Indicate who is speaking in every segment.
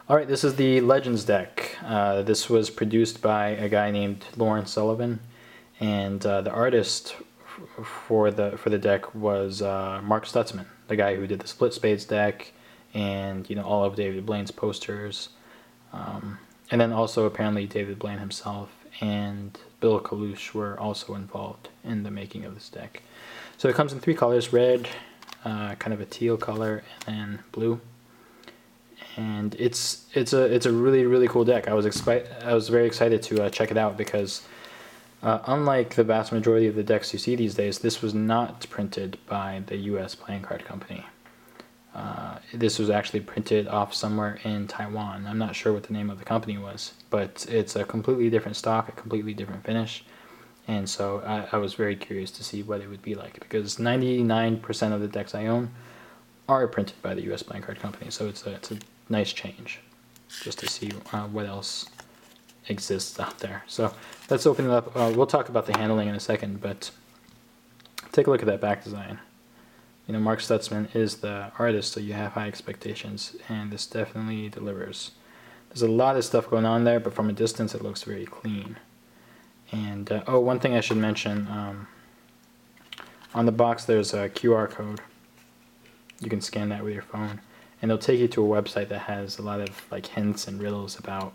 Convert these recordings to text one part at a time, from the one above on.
Speaker 1: All right, this is the Legends deck. This was produced by a guy named Lauren Sullivan, and the artist for the deck was Mark Stutzman, the guy who did the Split Spades deck, and all of David Blaine's posters, and then also apparently David Blaine himself and Bill Kalush were also involved in the making of this deck. So it comes in 3 colors: red, kind of a teal color, and then blue. And it's a really cool deck. I was very excited to check it out because unlike the vast majority of the decks you see these days, this was not printed by the U.S. Playing Card Company. This was actually printed off somewhere in Taiwan. I'm not sure what the name of the company was, but it's a completely different stock, a completely different finish, and so I was very curious to see what it would be like, because 99% of the decks I own are printed by the U.S. Playing Card Company, so it's a nice change just to see what else exists out there. So let's open it up. We'll talk about the handling in a second, but take a look at that back design. Mark Stutzman is the artist, so you have high expectations, and this definitely delivers. There's a lot of stuff going on there, but from a distance it looks very clean. And one thing I should mention, on the box there's a QR code. You can scan that with your phone, and they'll take you to a website that has a lot of hints and riddles about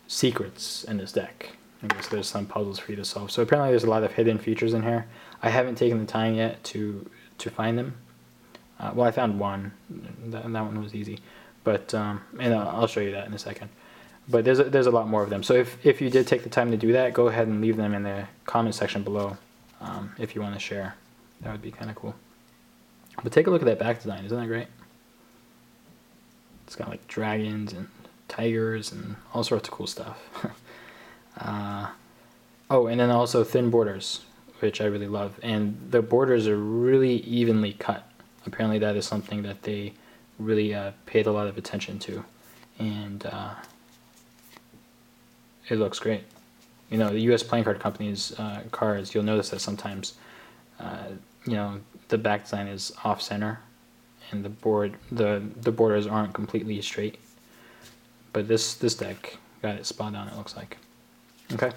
Speaker 1: secrets in this deck. I guess there's some puzzles for you to solve. So apparently there's a lot of hidden features in here. I haven't taken the time yet to find them. Well, I found one. That one was easy, but and I'll show you that in a second. But there's a lot more of them. So if you did take the time to do that, go ahead and leave them in the comment section below if you want to share. That would be kind of cool. But take a look at that back design. Isn't that great? It's got dragons and tigers and all sorts of cool stuff. Oh, and then also thin borders, which I really love. And the borders are really evenly cut. Apparently that is something that they really paid a lot of attention to. And it looks great. The U.S. Playing Card Company's cards, you'll notice that sometimes, the back design is off-center, and the borders aren't completely straight. But this deck got it spot on, it looks like. Okay,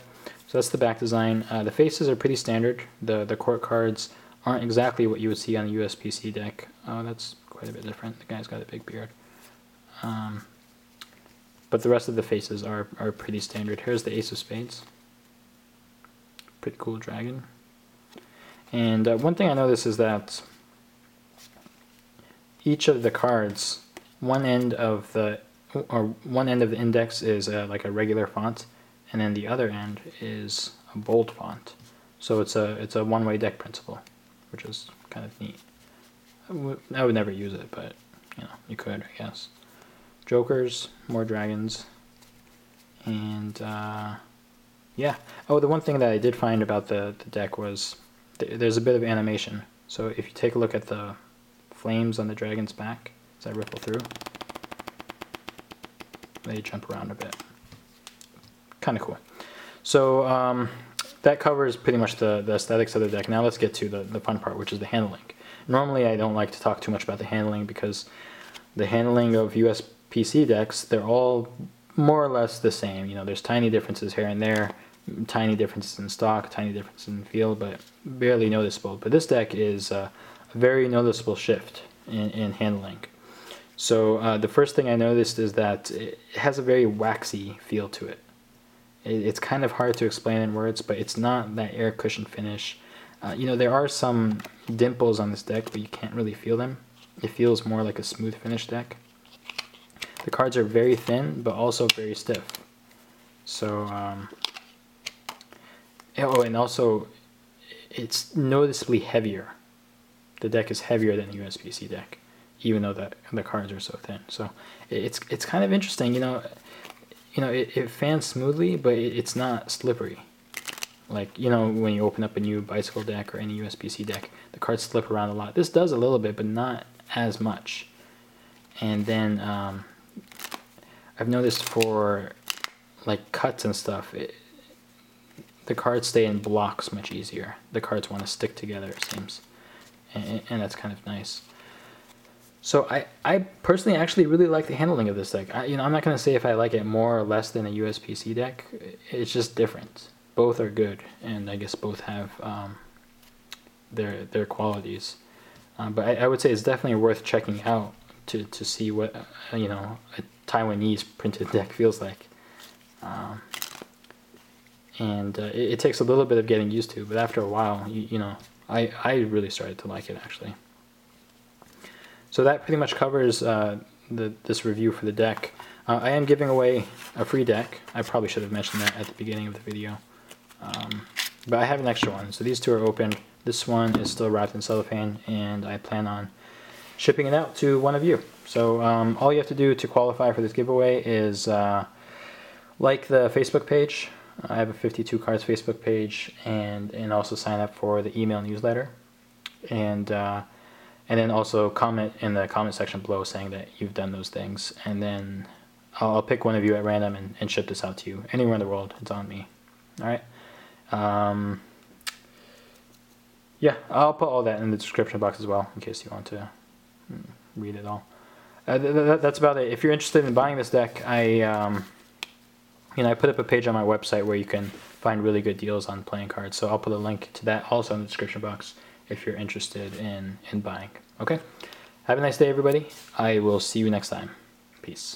Speaker 1: so that's the back design. The faces are pretty standard. The court cards aren't exactly what you would see on a USPC deck. Oh, that's quite a bit different. The guy's got a big beard. But the rest of the faces are pretty standard. Here's the Ace of Spades. Pretty cool dragon. And one thing I noticed is that each of the cards, one end of the index is like a regular font, and then the other end is a bold font. So it's a one-way deck principle, which is kind of neat. I would never use it, but you could, I guess. Jokers, more dragons, and yeah. Oh, the one thing that I did find about the deck was there's a bit of animation. So if you take a look at the flames on the dragon's back as I ripple through, they jump around a bit. Kind of cool. So that covers pretty much the aesthetics of the deck. Now let's get to the fun part, which is the handling. Normally I don't like to talk too much about the handling, because the handling of USPC decks, they're all more or less the same. There's tiny differences here and there, tiny differences in stock, tiny differences in field, but barely noticeable. But this deck is a very noticeable shift in handling. So the first thing I noticed is that it has a very waxy feel to it. It's kind of hard to explain in words, but it's not that air cushion finish. There are some dimples on this deck, but you can't really feel them. It feels more like a smooth finish deck. The cards are very thin, but also very stiff. So, and also, it's noticeably heavier. The deck is heavier than the USPC deck, even though the cards are so thin. So it's kind of interesting. It fans smoothly, but it's not slippery. When you open up a new bicycle deck or any USPC deck, the cards slip around a lot. This does a little bit, but not as much. And then I've noticed for cuts and stuff, the cards stay in blocks much easier. The cards want to stick together, it seems, and that's kind of nice. So I personally actually really like the handling of this deck. I'm not going to say if I like it more or less than a USPC deck. It's just different. Both are good, and I guess both have their qualities. But I would say it's definitely worth checking out to see what a Taiwanese printed deck feels like. And it takes a little bit of getting used to, but after a while, I really started to like it actually. So that pretty much covers this review for the deck. I am giving away a free deck. I probably should have mentioned that at the beginning of the video. But I have an extra one. So these two are opened. This one is still wrapped in cellophane, and I plan on shipping it out to one of you. So all you have to do to qualify for this giveaway is like the Facebook page. I have a 52 cards Facebook page, and also sign up for the email newsletter. And then also comment in the comment section below saying that you've done those things. And then I'll pick one of you at random and ship this out to you. Anywhere in the world, it's on me. Alright? Yeah, I'll put all that in the description box as well, in case you want to read it all. That's about it. If you're interested in buying this deck, I put up a page on my website where you can find really good deals on playing cards. So I'll put a link to that also in the description box if you're interested in buying. Okay? Have a nice day, everybody. I will see you next time. Peace.